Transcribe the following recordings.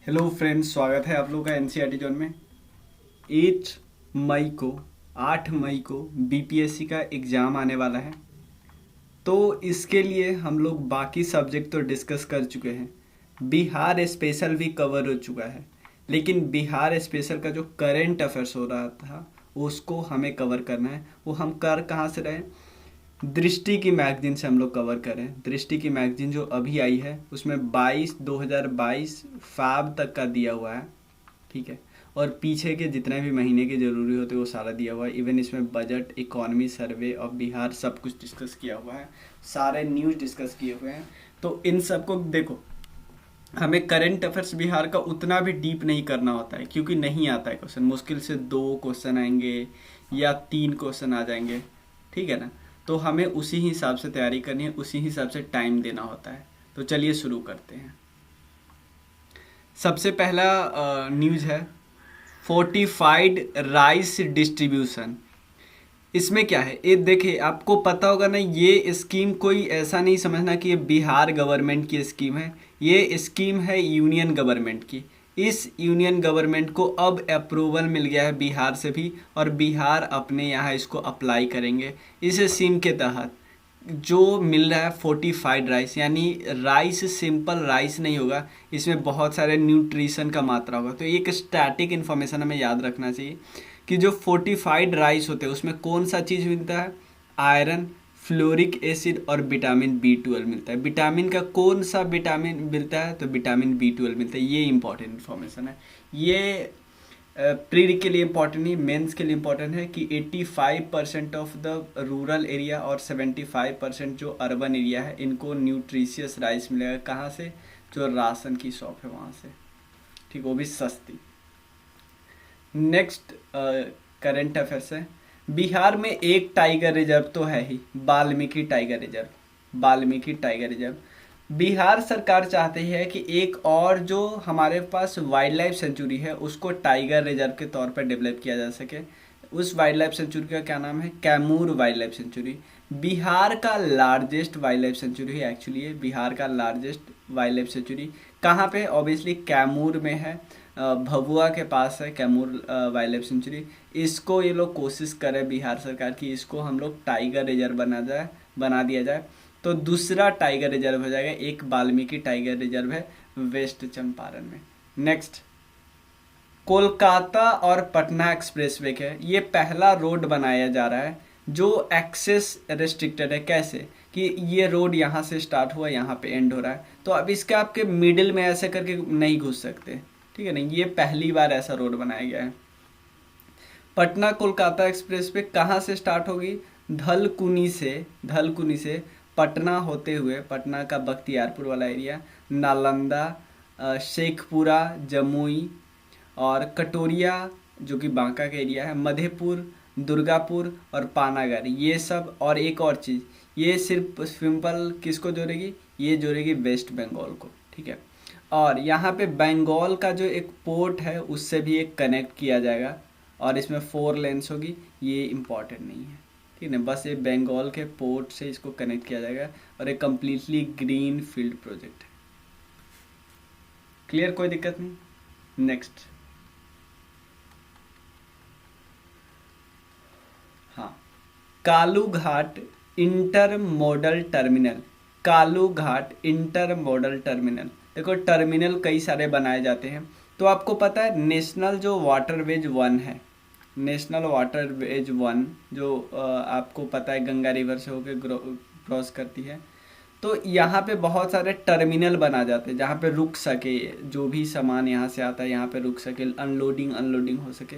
Hello friends, स्वागत है आप लोगों का एनसीईआरटी जोन में। 8 मई को 8 मई को बीपीएससी का एग्ज़ाम आने वाला है। तो इसके लिए हम लोग बाकी सब्जेक्ट तो डिस्कस कर चुके हैं। बिहार स्पेशल भी कवर हो चुका है, लेकिन बिहार स्पेशल का जो करंट अफेयर्स हो रहा था उसको हमें कवर करना है। वो हम कर कहाँ से रहे? दृष्टि की मैगजीन से हम लोग कवर करें। दृष्टि की मैगजीन जो अभी आई है उसमें 2022 फैब तक का दिया हुआ है, ठीक है। और पीछे के जितने भी महीने के ज़रूरी होते हैं वो सारा दिया हुआ है। इवन इसमें budget, economy, survey of Bihar सब कुछ डिस्कस किया हुआ है, सारे न्यूज़ डिस्कस किए हुए हैं। तो इन सबको देखो, हमें करंट अफेयर्स बिहार का उतना भी डीप नहीं करना होता है, क्योंकि नहीं आता है क्वेश्चन। मुश्किल से 2 क्वेश्चन आएंगे या 3 क्वेश्चन आ जाएंगे, ठीक है ना। तो हमें उसी हिसाब से तैयारी करनी है, उसी हिसाब से टाइम देना होता है। तो चलिए शुरू करते हैं। सबसे पहला न्यूज़ है फोर्टिफाइड राइस डिस्ट्रीब्यूशन। इसमें क्या है ये देखिए, आपको पता होगा ना, ये स्कीम कोई ऐसा नहीं समझना कि ये बिहार गवर्नमेंट की स्कीम है। ये स्कीम है यूनियन गवर्नमेंट की। इस यूनियन गवर्नमेंट को अब अप्रूवल मिल गया है बिहार से भी, और बिहार अपने यहाँ इसको अप्लाई करेंगे। इस स्कीम के तहत जो मिल रहा है फोर्टिफाइड राइस, यानी राइस सिंपल राइस नहीं होगा, इसमें बहुत सारे न्यूट्रिशन का मात्रा होगा। तो एक स्टैटिक इन्फॉर्मेशन हमें याद रखना चाहिए कि जो फोर्टिफाइड राइस होते हैं उसमें कौन सा चीज़ मिलता है? आयरन, फ्लोरिक एसिड और विटामिन B12 मिलता है। विटामिन का कौन सा विटामिन मिलता है? तो विटामिन B12 मिलता है। ये इंपॉर्टेंट इन्फॉर्मेशन है। ये प्री के लिए इम्पॉर्टेंट नहीं, मेंस के लिए इम्पॉर्टेंट है कि 85% ऑफ द रूरल एरिया और 75% जो अर्बन एरिया है इनको न्यूट्रिशियस राइस मिलेगा। कहाँ से? जो राशन की शॉप है वहाँ से, ठीक, वो भी सस्ती। नेक्स्ट करंट अफेयर्स है, बिहार में एक टाइगर रिजर्व तो है ही, Valmiki tiger reserve. Valmiki tiger reserve Bihar सरकार चाहती है कि एक और जो हमारे पास वाइल्ड लाइफ सेंचुरी है उसको टाइगर रिजर्व के तौर पर डेवलप किया जा सके। उस वाइल्ड लाइफ सेंचुरी का क्या नाम है? Kaimur wild life sanctuary. Bihar का लार्जेस्ट वाइल्ड लाइफ सेंचुरी है एक्चुअली, ये बिहार का लार्जेस्ट वाइल्ड लाइफ सेंचुरी। कहाँ पे? ऑब्वियसली कैमूर में है, भभुआ के पास है कैमूर वाइल्ड लाइफ सेंचुरी। इसको ये लोग कोशिश करें बिहार सरकार की, इसको हम लोग टाइगर रिजर्व बना दिया जाए। तो दूसरा टाइगर रिजर्व हो जाएगा। एक वाल्मीकि टाइगर रिजर्व है वेस्ट चंपारण में। नेक्स्ट, कोलकाता और पटना एक्सप्रेसवे है, ये पहला रोड बनाया जा रहा है जो एक्सेस रेस्ट्रिक्टेड है। कैसे? कि ये रोड यहाँ से स्टार्ट हुआ, यहाँ पे एंड हो रहा है, तो अब इसके आपके मिडिल में ऐसे करके नहीं घुस सकते, ठीक है ना। ये पहली बार ऐसा रोड बनाया गया है। पटना कोलकाता एक्सप्रेस पे कहाँ से स्टार्ट होगी? धलकुनी से पटना होते हुए, पटना का बख्तियारपुर वाला एरिया, नालंदा, शेखपुरा, जमुई और कटोरिया जो कि बांका का एरिया है, मधेपुर, दुर्गापुर और पानागढ़, ये सब। और एक और चीज़, ये सिर्फ सिंपल किसको जोड़ेगी? ये जोड़ेगी वेस्ट बंगाल को, ठीक है। और यहाँ पे बंगाल का जो एक पोर्ट है उससे भी एक कनेक्ट किया जाएगा, और इसमें 4 लेन्स होगी। ये इम्पॉर्टेंट नहीं है, ठीक है ना, बस ये बंगाल के पोर्ट से इसको कनेक्ट किया जाएगा, और एक कम्प्लीटली ग्रीन फील्ड प्रोजेक्ट है। क्लियर? कोई दिक्कत नहीं। नेक्स्ट, हाँ, कालू घाट इंटर मॉडल टर्मिनल। कालू घाट इंटर मॉडल टर्मिनल, देखो टर्मिनल कई सारे बनाए जाते हैं। तो आपको पता है नेशनल जो वाटरवेज 1 है, नेशनल वाटरवेज 1 जो आपको पता है गंगा रिवर से होकर क्रॉस करती है। तो यहाँ पे बहुत सारे टर्मिनल बना जाते हैं जहाँ पे रुक सके, जो भी सामान यहाँ से आता है यहाँ पे रुक सके, अनलोडिंग हो सके।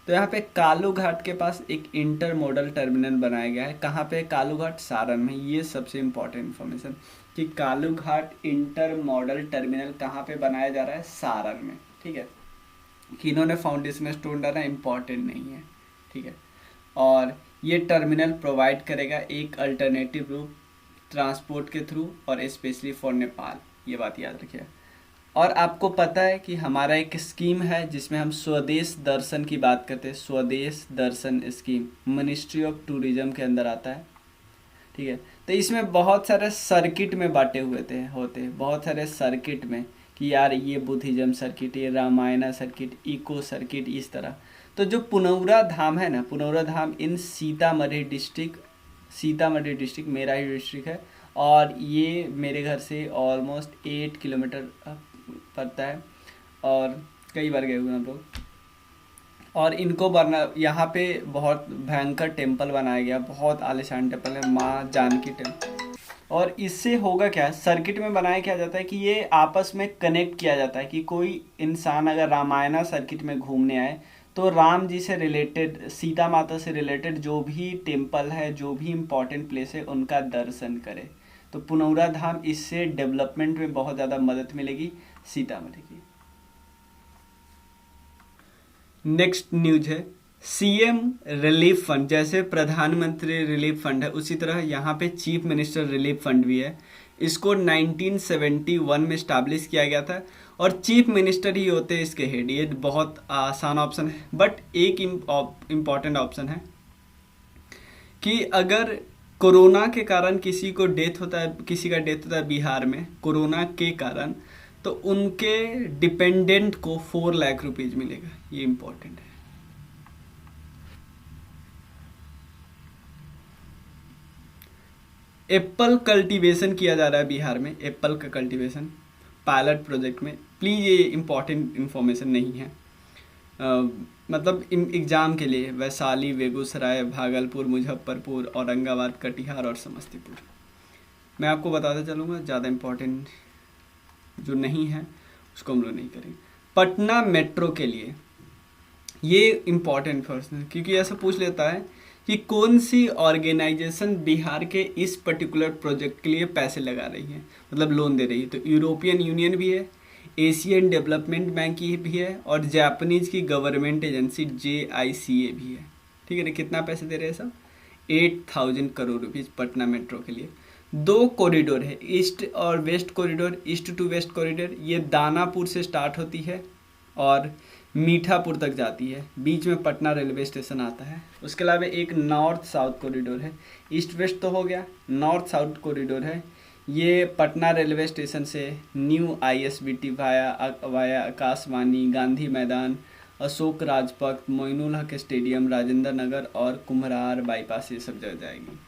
तो यहाँ पे कालू घाट के पास एक इंटर मॉडल टर्मिनल बनाया गया है। कहाँ पे? कालू घाट, सारण में। ये सबसे इम्पोर्टेंट इन्फॉर्मेशन कि कालू घाट इंटर मॉडल टर्मिनल कहाँ पे बनाया जा रहा है? सारण में, ठीक है। कि इन्होंने फाउंडेशन स्टोन डाला, इम्पॉर्टेंट नहीं है, ठीक है। और ये टर्मिनल प्रोवाइड करेगा एक अल्टरनेटिव रूट ट्रांसपोर्ट के थ्रू, और स्पेशली फॉर नेपाल, ये बात याद रखिए। और आपको पता है कि हमारा एक स्कीम है जिसमें हम स्वदेश दर्शन की बात करते हैं। स्वदेश दर्शन स्कीम मिनिस्ट्री ऑफ टूरिज्म के अंदर आता है, ठीक है। तो इसमें बहुत सारे सर्किट में बांटे हुए होते हैं, बहुत सारे सर्किट में, कि यार ये बुद्धिज्म सर्किट, ये रामायणा सर्किट, इको सर्किट, इस तरह। तो जो पुनौरा धाम है ना, पुनौरा धाम इन सीतामढ़ी डिस्ट्रिक्ट मेरा ही डिस्ट्रिक्ट है, और ये मेरे घर से ऑलमोस्ट 8 किलोमीटर पड़ता है, और कई बार गए हुए हम लोग। और इनको बना, यहाँ पे बहुत भयंकर टेम्पल बनाया गया, बहुत आलीशान टेम्पल है, माँ जानकी टेम्पल। और इससे होगा क्या, सर्किट में बनाया क्या जाता है कि ये आपस में कनेक्ट किया जाता है कि कोई इंसान अगर रामायणा सर्किट में घूमने आए तो राम जी से रिलेटेड, सीता माता से रिलेटेड जो भी टेम्पल है, जो भी इम्पोर्टेंट प्लेस है, उनका दर्शन करे। तो पुनौरा धाम, इससे डेवलपमेंट में बहुत ज़्यादा मदद मिलेगी सीतामढ़ी की। नेक्स्ट न्यूज है सीएम रिलीफ फंड। जैसे प्रधानमंत्री रिलीफ फंड है, उसी तरह यहाँ पे चीफ मिनिस्टर रिलीफ फंड भी है। इसको 1971 में स्टैब्लिश किया गया था, और चीफ मिनिस्टर ही होते हैं इसके हेड। ये बहुत आसान ऑप्शन है, बट एक इम्पॉर्टेंट ऑप्शन है कि अगर कोरोना के कारण किसी का डेथ होता है बिहार में कोरोना के कारण, तो उनके डिपेंडेंट को 4 लाख रुपीज मिलेगा। ये इम्पोर्टेंट है। एप्पल कल्टीवेशन किया जा रहा है बिहार में, एप्पल का कल्टीवेशन पायलट प्रोजेक्ट में। प्लीज़ ये इम्पोर्टेंट इन्फॉर्मेशन नहीं है, मतलब एग्ज़ाम के लिए। वैशाली, बेगूसराय, भागलपुर, मुजफ्फरपुर, औरंगाबाद, कटिहार और समस्तीपुर। मैं आपको बताता चलूँगा, ज़्यादा इम्पोर्टेंट जो नहीं है उसको हम लोग नहीं करेंगे। पटना मेट्रो के लिए ये इम्पॉर्टेंट पर्सन है, क्योंकि ऐसा पूछ लेता है कि कौन सी ऑर्गेनाइजेशन बिहार के इस पर्टिकुलर प्रोजेक्ट के लिए पैसे लगा रही है, मतलब लोन दे रही है। तो यूरोपियन यूनियन भी है, एशियन डेवलपमेंट बैंक की भी है, और जापानीज की गवर्नमेंट एजेंसी JICA भी है। ठीक है ना, कितना पैसे दे रहे हैं सब? 8000 करोड़ रुपीज़ पटना मेट्रो के लिए। 2 कॉरिडोर है, ईस्ट और west corridor, east to west corridor. ये दानापुर से स्टार्ट होती है और मीठापुर तक जाती है, बीच में पटना रेलवे स्टेशन आता है। उसके अलावा एक नॉर्थ साउथ कॉरिडोर है। ईस्ट वेस्ट तो हो गया, नॉर्थ साउथ कॉरिडोर है। ये पटना रेलवे स्टेशन से new ISBT via Akashvani, Gandhi मैदान, अशोक राजपथ, मोइनुल हक स्टेडियम, राजेंद्र नगर और कुम्हरार बाईपास, ये सब जगह जाएगी।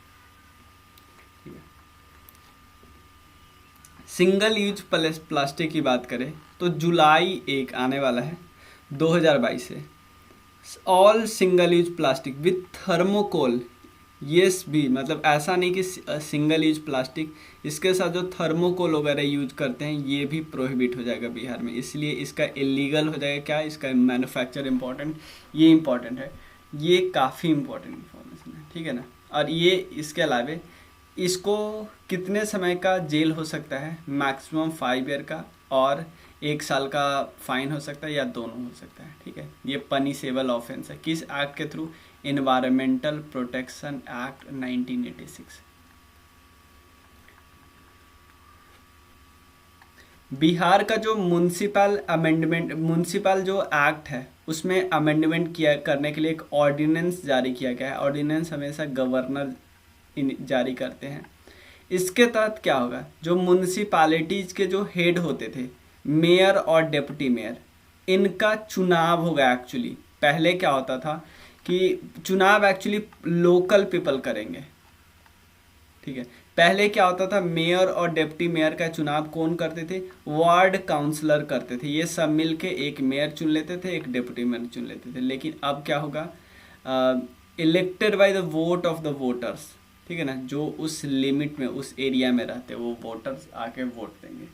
सिंगल यूज प्लास्टिक की बात करें तो जुलाई 1 आने वाला है 2022 से all single use plastic with thermocol, yes भी, मतलब ऐसा नहीं कि सिंगल यूज प्लास्टिक, इसके साथ जो थर्मोकोल वगैरह यूज करते हैं ये भी प्रोहिबिट हो जाएगा बिहार में। इसलिए इसका इलीगल हो जाएगा। क्या इसका मैन्युफैक्चर इम्पोर्टेंट, ये इम्पोर्टेंट है, ये काफ़ी इम्पोर्टेंट इन्फॉर्मेशन है। ठीक है ना। और ये इसके अलावा इसको कितने समय का जेल हो सकता है? मैक्सिमम 5 ईयर का, और 1 साल का फाइन हो सकता है, या दोनों हो सकता है। ठीक है, ये पनिशेबल ऑफेंस है। किस एक्ट के through? Environmental protection act 1986। Bihar का जो म्यूनसिपल जो एक्ट है उसमें अमेंडमेंट करने के लिए एक ऑर्डिनेंस जारी किया गया है। ऑर्डिनेंस हमेशा गवर्नर जारी करते हैं। इसके तहत क्या होगा, जो म्यूनसिपालिटीज के जो हेड होते थे, मेयर और डिप्टी मेयर, इनका चुनाव होगा। एक्चुअली पहले क्या होता था कि चुनाव एक्चुअली लोकल पीपल करेंगे। ठीक है, पहले क्या होता था, मेयर और डिप्टी मेयर का चुनाव कौन करते थे? वार्ड काउंसलर करते थे। ये सब मिलके एक मेयर चुन लेते थे, एक डिप्टी मेयर चुन लेते थे। लेकिन अब क्या होगा, elected by the vote of the voters. ठीक है ना, जो उस लिमिट में, उस एरिया में रहते हैं, वो वोटर्स आके वोट देंगे।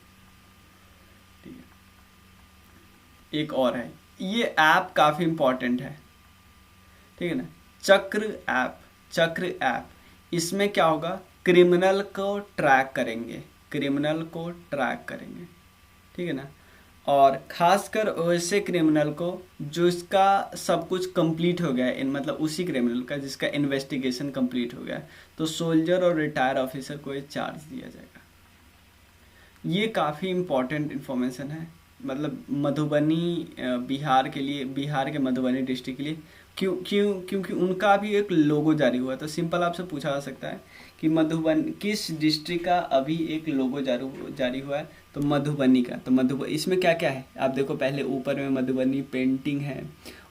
ठीक है, एक और है, ये ऐप काफ़ी इम्पोर्टेंट है। ठीक है ना, चक्र ऐप। इसमें क्या होगा, क्रिमिनल को ट्रैक करेंगे। ठीक है ना, और खासकर वैसे क्रिमिनल को जो इसका सब कुछ कंप्लीट हो गया है, मतलब उसी क्रिमिनल का जिसका इन्वेस्टिगेशन कंप्लीट हो गया है, तो सोल्जर और रिटायर ऑफिसर को ये चार्ज दिया जाएगा। ये काफ़ी इम्पोर्टेंट इन्फॉर्मेशन है, मतलब मधुबनी, बिहार के लिए, बिहार के मधुबनी डिस्ट्रिक्ट के लिए। क्योंकि उनका भी एक लोगो जारी हुआ है। तो सिंपल आपसे पूछा जा सकता है कि मधुबनी किस डिस्ट्रिक्ट का अभी एक लोगो जारी हुआ है, तो मधुबनी का, तो इसमें क्या क्या है आप देखो, पहले ऊपर में मधुबनी पेंटिंग है,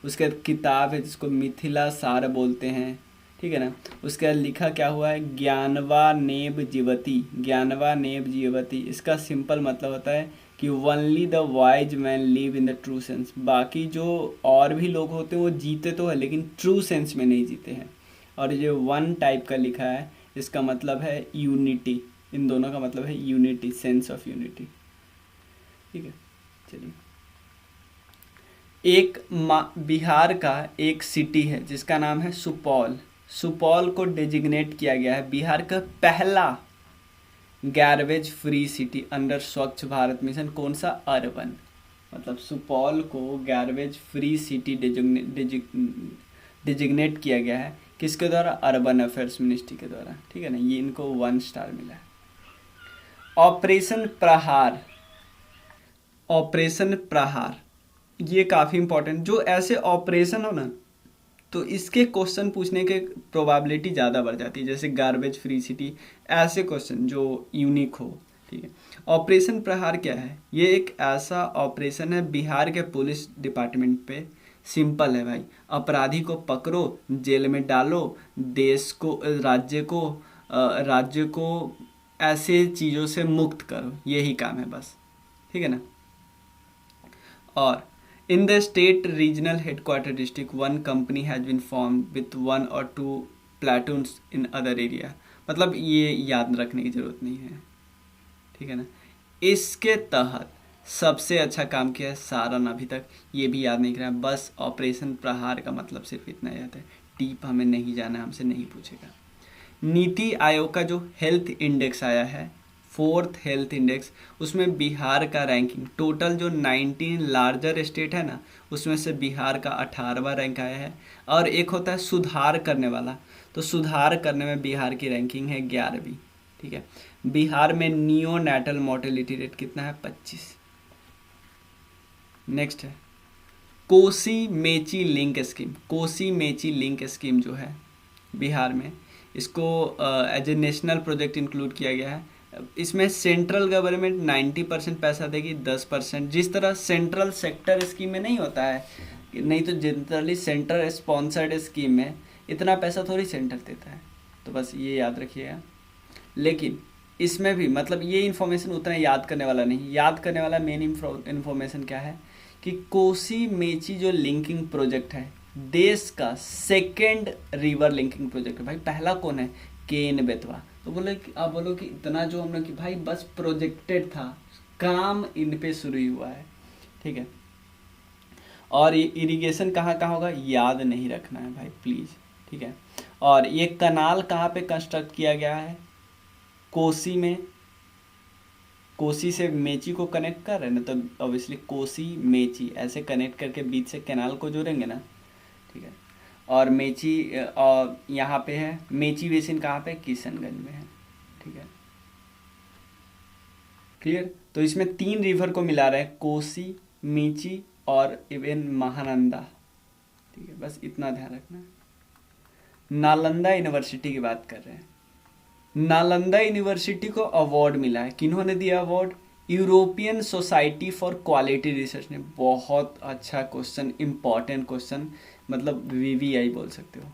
उसके बाद किताब है जिसको मिथिला सार बोलते हैं, ठीक है ना। उसके बाद लिखा क्या हुआ है, ज्ञानवा नेब जीवती, ज्ञानवा नेब जीवती, इसका सिंपल मतलब होता है कि only the wise man live in the true sense, बाकी जो और भी लोग होते हैं वो जीते तो है लेकिन ट्रू सेंस में नहीं जीते हैं। और जो वन टाइप का लिखा है इसका मतलब है यूनिटी, इन दोनों का मतलब है यूनिटी, सेंस ऑफ यूनिटी, ठीक है। चलिए, बिहार का एक सिटी है जिसका नाम है सुपौल, सुपौल को डेजिग्नेट किया गया है बिहार का पहला गार्बेज फ्री सिटी अंडर स्वच्छ भारत मिशन। कौन सा, अर्बन, मतलब सुपौल को गार्बेज फ्री सिटी डिजिग्नेट किया गया है किसके द्वारा, अर्बन अफेयर्स मिनिस्ट्री के द्वारा, ठीक है ना। ये इनको 1 स्टार मिला है। ऑपरेशन प्रहार, ऑपरेशन प्रहार ये काफ़ी इंपॉर्टेंट, जो ऐसे ऑपरेशन हो ना तो इसके क्वेश्चन पूछने के प्रोबेबिलिटी ज़्यादा बढ़ जाती है, जैसे गार्बेज फ्री सिटी, ऐसे क्वेश्चन जो यूनिक हो, ठीक है। ऑपरेशन प्रहार क्या है, ये एक ऐसा ऑपरेशन है बिहार के पुलिस डिपार्टमेंट पे, सिंपल है भाई, अपराधी को पकड़ो, जेल में डालो, देश को, राज्य को ऐसे चीज़ों से मुक्त करो, यही काम है बस, ठीक है ना। और in the state regional headquarter district one company has been formed with 1 or 2 platoons in other area, मतलब ये याद रखने की ज़रूरत नहीं है, ठीक है ना। इसके तहत सबसे अच्छा काम किया है सारण, अभी तक ये भी याद नहीं किया, बस ऑपरेशन प्रहार का मतलब सिर्फ इतना याद है, डीप हमें नहीं जाना, हमसे नहीं पूछेगा। नीति आयोग का जो हेल्थ इंडेक्स आया है, 4th हेल्थ इंडेक्स, उसमें बिहार का रैंकिंग, टोटल जो 19 लार्जर स्टेट है ना उसमें से बिहार का 18वां रैंक आया है। और एक होता है सुधार करने वाला, तो सुधार करने में बिहार की रैंकिंग है 11वीं, ठीक है। बिहार में नियो नेटल मोर्टेलिटी रेट कितना है, 25। नेक्स्ट है Kosi Mechi link scheme, Kosi Mechi link scheme जो है बिहार में, इसको as a national project include किया गया है। इसमें सेंट्रल गवर्नमेंट 90% पैसा देगी, 10%, जिस तरह सेंट्रल सेक्टर स्कीम में नहीं होता है, नहीं तो जनरली सेंटर स्पॉन्सर्ड स्कीम में इतना पैसा थोड़ी सेंटर देता है, तो बस ये याद रखिएगा। लेकिन इसमें भी मतलब ये इन्फॉर्मेशन उतना याद करने वाला नहीं, याद करने वाला मेन इन्फॉर्मेशन क्या है कि कोसी मेची जो लिंकिंग प्रोजेक्ट है देश का 2nd रिवर लिंकिंग प्रोजेक्ट है भाई, पहला कौन है, केन बेतवा। तो बोले कि आप बोलो कि इतना जो हमने कि भाई बस प्रोजेक्टेड था, काम इन पे शुरू ही हुआ है, ठीक है। और ये इरिगेशन कहाँ कहाँ होगा याद नहीं रखना है भाई प्लीज़, ठीक है। और ये कनाल कहाँ पे कंस्ट्रक्ट किया गया है, कोसी में, कोसी से मेची को कनेक्ट कर रहे हैं ना, तो ऑब्वियसली कोसी मेची ऐसे कनेक्ट करके बीच से कैनाल को जोड़ेंगे ना, ठीक है। और मेची और यहाँ पे है मेची बेसिन कहाँ पे, किशनगंज में है, ठीक है, क्लियर। तो इसमें 3 रिवर को मिला रहे हैं, कोसी, मेची और इवन महानंदा, ठीक है, बस इतना ध्यान रखना है। नालंदा यूनिवर्सिटी की बात कर रहे हैं, नालंदा यूनिवर्सिटी को अवार्ड मिला है, किन्होंने दिया award, European society for quality research ने। बहुत अच्छा क्वेश्चन, इम्पॉर्टेंट क्वेश्चन, मतलब VVI बोल सकते हो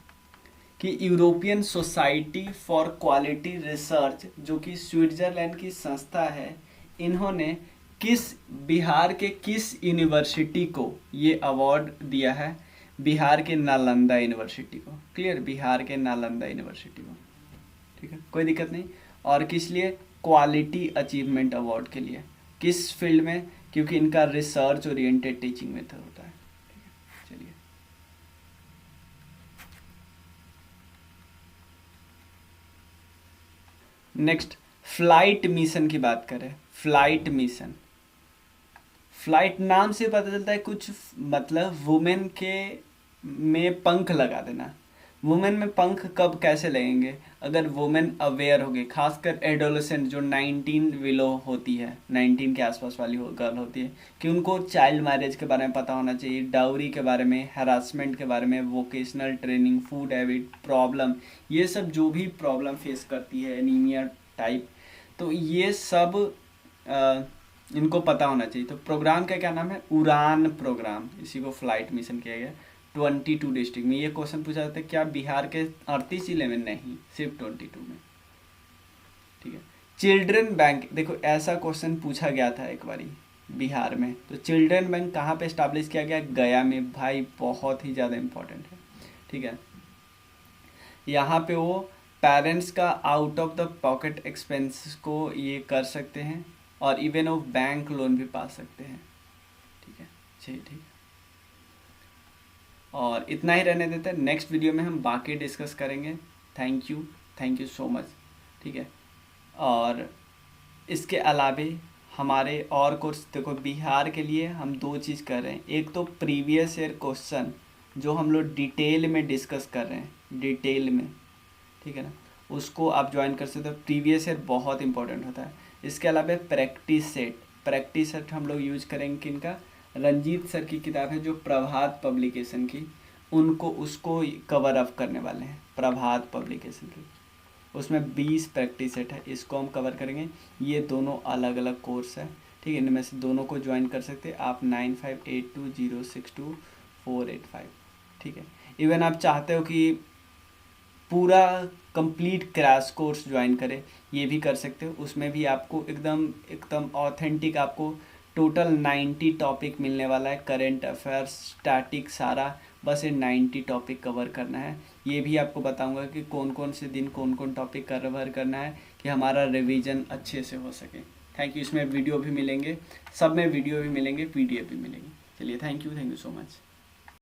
कि European society for quality research जो कि स्विट्जरलैंड की संस्था है, इन्होंने बिहार के किस यूनिवर्सिटी को ये अवार्ड दिया है, बिहार के नालंदा यूनिवर्सिटी को, क्लियर, बिहार के नालंदा यूनिवर्सिटी को, ठीक है, कोई दिक्कत नहीं। और किस लिए, क्वालिटी अचीवमेंट अवार्ड के लिए, किस फील्ड में, क्योंकि इनका रिसर्च ओरिएंटेड टीचिंग मेथड होता है, ठीक है। चलिए नेक्स्ट, फ्लाइट मिशन की बात करें। फ्लाइट मिशन, फ्लाइट नाम से पता चलता है कुछ, मतलब वुमेन के में पंख लगा देना। वुमेन में पंख कब कैसे लगेंगे, अगर वुमेन अवेयर होगी, खासकर एडोलेसेंट जो 19 विलो होती है, 19 के आसपास वाली गर्ल होती है, कि उनको चाइल्ड मैरिज के बारे में पता होना चाहिए, डाउरी के बारे में, हरासमेंट के बारे में, vocational training, food habit problem, ये सब जो भी प्रॉब्लम फेस करती है, एनीमिया टाइप, तो ये सब इनको पता होना चाहिए। तो प्रोग्राम का क्या नाम है? उड़ान प्रोग्राम। इसी को फ्लाइट मिशन किया गया 22 डिस्ट्रिक्ट में। ये क्वेश्चन पूछा जाता है क्या बिहार के 38 जिले में? नहीं, सिर्फ 22 में। ठीक है। चिल्ड्रन बैंक, देखो ऐसा क्वेश्चन पूछा गया था एक बारी बिहार में। तो चिल्ड्रन बैंक कहाँ पे स्टैब्लिश किया गया? गया में। भाई बहुत ही ज़्यादा इम्पोर्टेंट है। ठीक है। यहाँ पे वो पेरेंट्स का out of the pocket expenses को ये कर सकते हैं और इवन वो बैंक लोन भी पा सकते हैं। ठीक है, चलिए ठीक है, और इतना ही रहने देते हैं। नेक्स्ट वीडियो में हम बाकी डिस्कस करेंगे। Thank you so much. ठीक है। और इसके अलावे हमारे और कोर्स, देखो बिहार के लिए हम 2 चीज़ कर रहे हैं। एक तो प्रीवियस ईयर क्वेश्चन जो हम लोग डिटेल में डिस्कस कर रहे हैं, डिटेल में, ठीक है ना, उसको आप ज्वाइन कर सकते हो। प्रीवियस ईयर बहुत इंपॉर्टेंट होता है। इसके अलावा प्रैक्टिस सेट हम लोग यूज करेंगे किनका? रंजीत सर की किताब है जो प्रभात पब्लिकेशन की, उसको कवर अप करने वाले हैं, प्रभात पब्लिकेशन की। उसमें 20 प्रैक्टिस सेट है, इसको हम कवर करेंगे। ये दोनों अलग अलग कोर्स है। ठीक है, इनमें से दोनों को ज्वाइन कर सकते हैं आप 9582062485। ठीक है। इवन आप चाहते हो कि पूरा कंप्लीट क्रैश कोर्स ज्वाइन करें, ये भी कर सकते हो। उसमें भी आपको एकदम ऑथेंटिक आपको टोटल 90 टॉपिक मिलने वाला है। करेंट अफेयर्स, स्टैटिक, सारा, बस ये 90 टॉपिक कवर करना है। ये भी आपको बताऊंगा कि कौन कौन से दिन कौन कौन टॉपिक कवर करना है कि हमारा रिवीजन अच्छे से हो सके। Thank you. इसमें वीडियो भी मिलेंगे, सब में वीडियो भी मिलेंगे, PDF भी मिलेंगे। चलिए, थैंक यू सो मच।